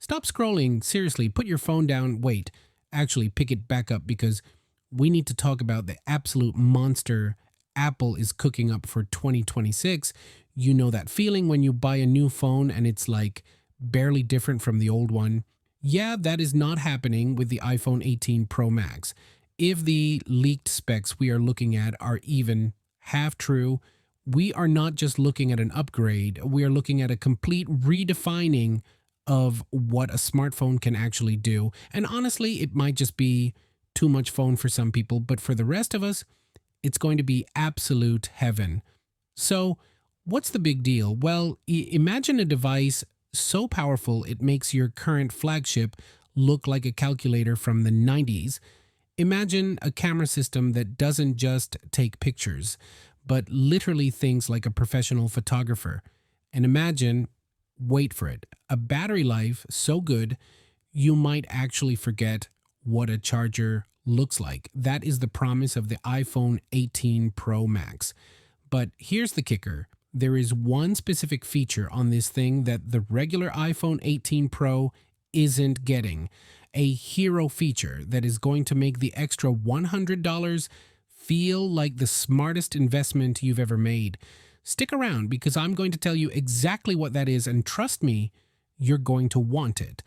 Stop scrolling. Seriously, put your phone down. Wait, actually, pick it back up because we need to talk about the absolute monster Apple is cooking up for 2026. You know that feeling when you buy a new phone and it's like barely different from the old one? Yeah, that is not happening with the iPhone 18 Pro Max. If the leaked specs we are looking at are even half true, we are not just looking at an upgrade, we are looking at a complete redefining of what a smartphone can actually do. And honestly, it might just be too much phone for some people, but for the rest of us, it's going to be absolute heaven. So, what's the big deal? Well, imagine a device so powerful it makes your current flagship look like a calculator from the 90s. Imagine a camera system that doesn't just take pictures, but literally thinks like a professional photographer. And imagine, wait for it, a battery life so good you might actually forget what a charger looks like. That is the promise of the iPhone 18 Pro Max. But here's the kicker. There is one specific feature on this thing that the regular iPhone 18 Pro isn't getting. A hero feature that is going to make the extra $100 feel like the smartest investment you've ever made. Stick around because I'm going to tell you exactly what that is, and trust me, you're going to want it.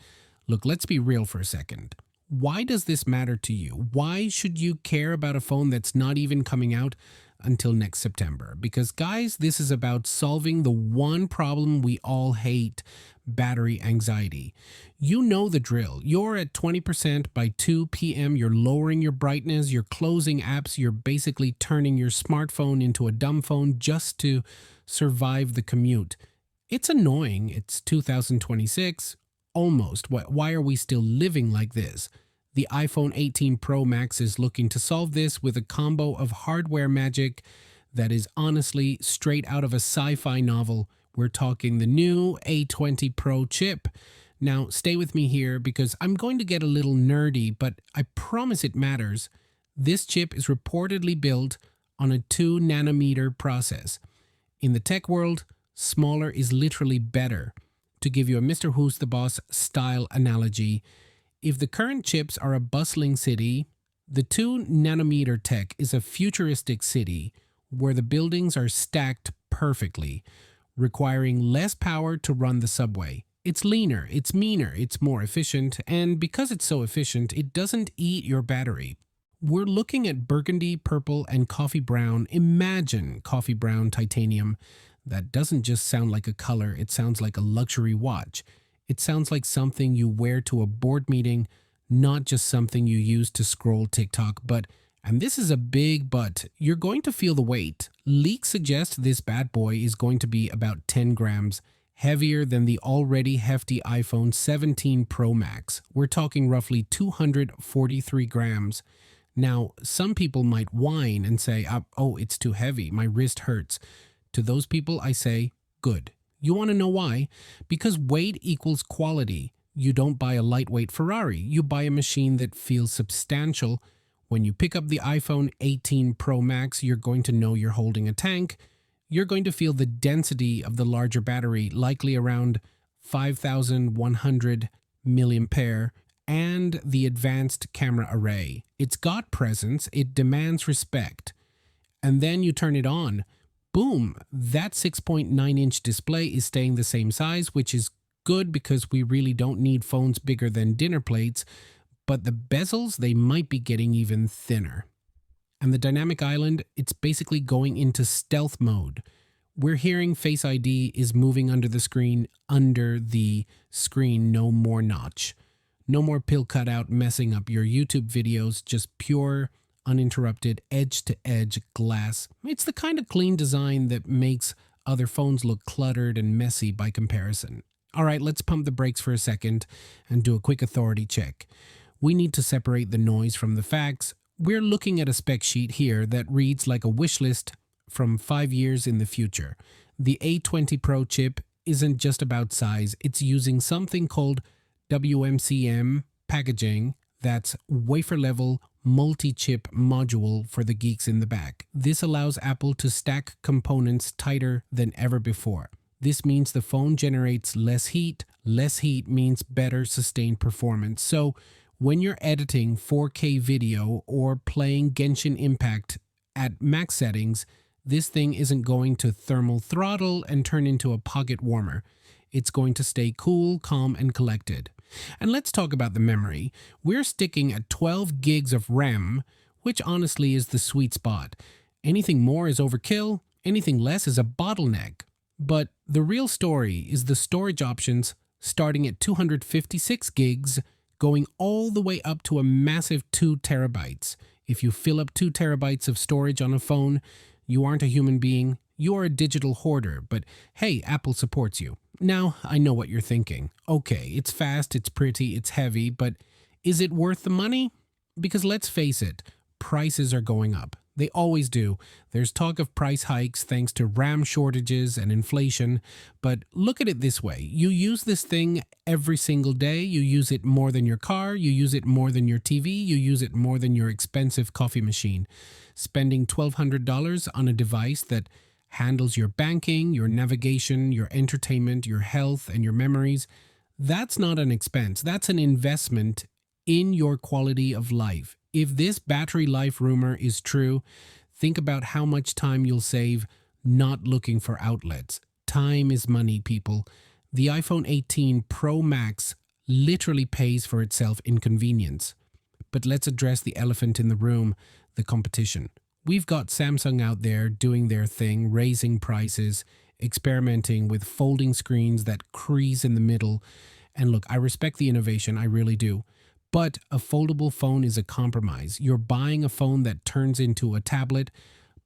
Look, let's be real for a second. Why does this matter to you? Why should you care about a phone that's not even coming out until next September? Because guys, this is about solving the one problem we all hate: battery anxiety. You know the drill. You're at 20% by 2 p.m. You're lowering your brightness, you're closing apps, you're basically turning your smartphone into a dumb phone just to survive the commute. It's annoying. It's 2026. Almost. Why are we still living like this? The iPhone 18 Pro Max is looking to solve this with a combo of hardware magic that is honestly straight out of a sci-fi novel. We're talking the new A20 Pro chip. Now, stay with me here because I'm going to get a little nerdy, but I promise it matters. This chip is reportedly built on a 2 nanometer process. In the tech world, smaller is literally better. To give you a Mr. Who's the Boss style analogy, if the current chips are a bustling city, the 2 nanometer tech is a futuristic city where the buildings are stacked perfectly, requiring less power to run the subway. It's leaner, it's meaner, it's more efficient, and because it's so efficient, it doesn't eat your battery. We're looking at burgundy, purple, and coffee brown. Imagine coffee brown titanium. That doesn't just sound like a color, it sounds like a luxury watch. It sounds like something you wear to a board meeting, not just something you use to scroll TikTok. But, and this is a big but, you're going to feel the weight. Leaks suggest this bad boy is going to be about 10 grams, heavier than the already hefty iPhone 17 Pro Max. We're talking roughly 243 grams. Now, some people might whine and say, oh, it's too heavy, my wrist hurts. To those people, I say, good. You want to know why? Because weight equals quality. You don't buy a lightweight Ferrari. You buy a machine that feels substantial. When you pick up the iPhone 18 Pro Max, you're going to know you're holding a tank. You're going to feel the density of the larger battery, likely around 5,100 milliampere, and the advanced camera array. It's got presence. It demands respect. And then you turn it on. Boom, that 6.9-inch display is staying the same size, which is good because we really don't need phones bigger than dinner plates, but the bezels, they might be getting even thinner. And the dynamic island, it's basically going into stealth mode. We're hearing Face ID is moving under the screen, no more notch. No more pill cutout messing up your YouTube videos, just pure uninterrupted edge-to-edge glass. It's the kind of clean design that makes other phones look cluttered and messy by comparison. All right, let's pump the brakes for a second and do a quick authority check. We need to separate the noise from the facts. We're looking at a spec sheet here that reads like a wish list from 5 years in the future. The A20 Pro chip isn't just about size. It's using something called WMCM packaging. That's wafer-level multi-chip module for the geeks in the back. This allows Apple to stack components tighter than ever before. This means the phone generates less heat. Less heat means better sustained performance. So when you're editing 4K video or playing Genshin Impact at max settings, this thing isn't going to thermal throttle and turn into a pocket warmer. It's going to stay cool, calm, and collected. And let's talk about the memory. We're sticking at 12 gigs of RAM, which honestly is the sweet spot. Anything more is overkill, anything less is a bottleneck. But the real story is the storage options starting at 256 gigs, going all the way up to a massive 2 terabytes. If you fill up 2 terabytes of storage on a phone, you aren't a human being, you are a digital hoarder, but hey, Apple supports you. Now, I know what you're thinking. Okay, it's fast, it's pretty, it's heavy, but is it worth the money? Because let's face it, prices are going up. They always do. There's talk of price hikes thanks to RAM shortages and inflation, but look at it this way. You use this thing every single day. You use it more than your car. You use it more than your TV. You use it more than your expensive coffee machine. Spending $1,200 on a device that handles your banking, your navigation, your entertainment, your health, and your memories, that's not an expense. That's an investment in your quality of life. If this battery life rumor is true, think about how much time you'll save not looking for outlets. Time is money, people. The iPhone 18 Pro Max literally pays for itself in convenience. But let's address the elephant in the room, the competition. We've got Samsung out there doing their thing, raising prices, experimenting with folding screens that crease in the middle. And look, I respect the innovation, I really do. But a foldable phone is a compromise. You're buying a phone that turns into a tablet,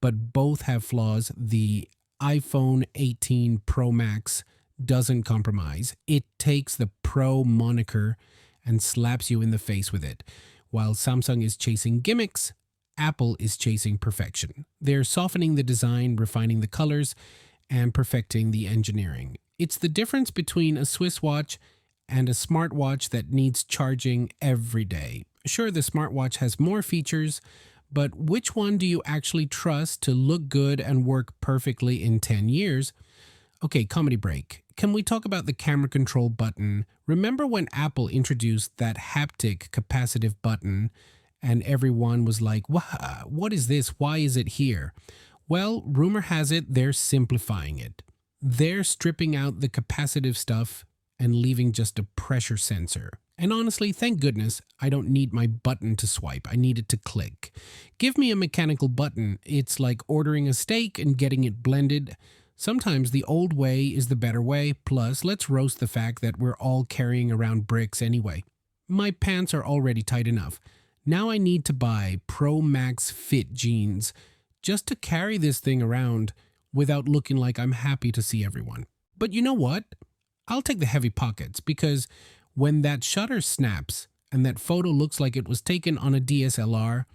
but both have flaws. The iPhone 18 Pro Max doesn't compromise. It takes the Pro moniker and slaps you in the face with it. While Samsung is chasing gimmicks, Apple is chasing perfection. They're softening the design, refining the colors, and perfecting the engineering. It's the difference between a Swiss watch and a smartwatch that needs charging every day. Sure, the smartwatch has more features, but which one do you actually trust to look good and work perfectly in 10 years? Okay, comedy break. Can we talk about the camera control button? Remember when Apple introduced that haptic capacitive button and everyone was like, what is this? Why is it here? Well, rumor has it they're simplifying it. They're stripping out the capacitive stuff and leaving just a pressure sensor. And honestly, thank goodness I don't need my button to swipe. I need it to click. Give me a mechanical button. It's like ordering a steak and getting it blended. Sometimes the old way is the better way. Plus, let's roast the fact that we're all carrying around bricks anyway. My pants are already tight enough. Now I need to buy Pro Max Fit jeans just to carry this thing around without looking like I'm happy to see everyone. But you know what? I'll take the heavy pockets because when that shutter snaps and that photo looks like it was taken on a DSLR,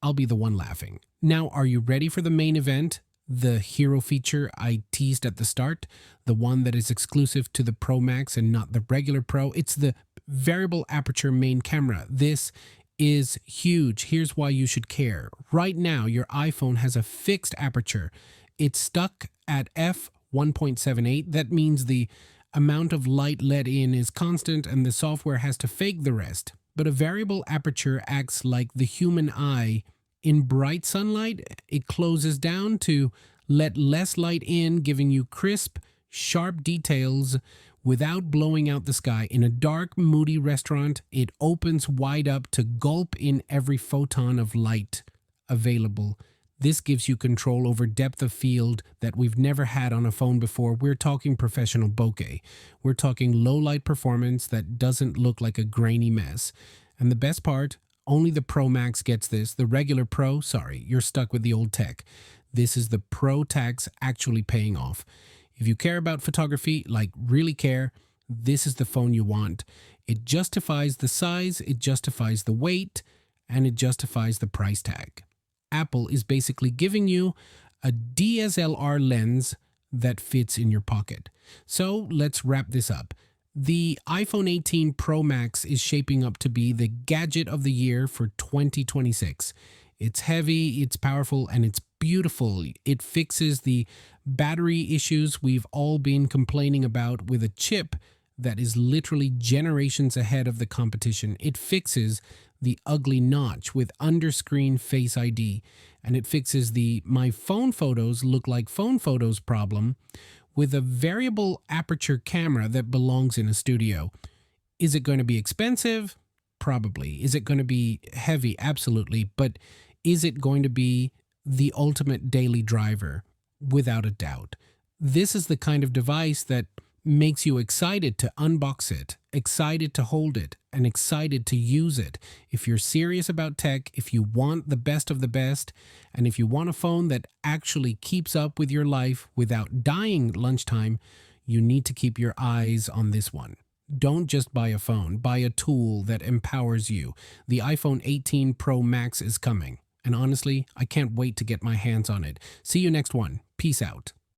I'll be the one laughing. Now, are you ready for the main event? The hero feature I teased at the start, the one that is exclusive to the Pro Max and not the regular Pro. It's the variable aperture main camera. This is huge. Here's why you should care. Right now, your iPhone has a fixed aperture. It's stuck at f1.78. That means the amount of light let in is constant and the software has to fake the rest. But a variable aperture acts like the human eye. In bright sunlight, it closes down to let less light in, giving you crisp, sharp details without blowing out the sky. In a dark, moody restaurant, it opens wide up to gulp in every photon of light available. This gives you control over depth of field that we've never had on a phone before. We're talking professional bokeh. We're talking low light performance that doesn't look like a grainy mess. And the best part, only the Pro Max gets this. The regular Pro, sorry, you're stuck with the old tech. This is the Pro tax actually paying off. If you care about photography, like really care, this is the phone you want. It justifies the size, it justifies the weight, and it justifies the price tag. Apple is basically giving you a DSLR lens that fits in your pocket. So let's wrap this up. The iPhone 18 Pro Max is shaping up to be the gadget of the year for 2026. It's heavy, it's powerful, and it's beautiful. It fixes the battery issues we've all been complaining about with a chip that is literally generations ahead of the competition. It fixes the ugly notch with underscreen Face ID, and it fixes the my phone photos look like phone photos problem with a variable aperture camera that belongs in a studio. Is it going to be expensive? Probably. Is it going to be heavy? Absolutely. But is it going to be the ultimate daily driver? Without a doubt. This is the kind of device that makes you excited to unbox it, excited to hold it, and excited to use it. If you're serious about tech, if you want the best of the best, and if you want a phone that actually keeps up with your life without dying at lunchtime, you need to keep your eyes on this one. Don't just buy a phone, buy a tool that empowers you. The iPhone 18 Pro Max is coming, and honestly, I can't wait to get my hands on it. See you next one. Peace out.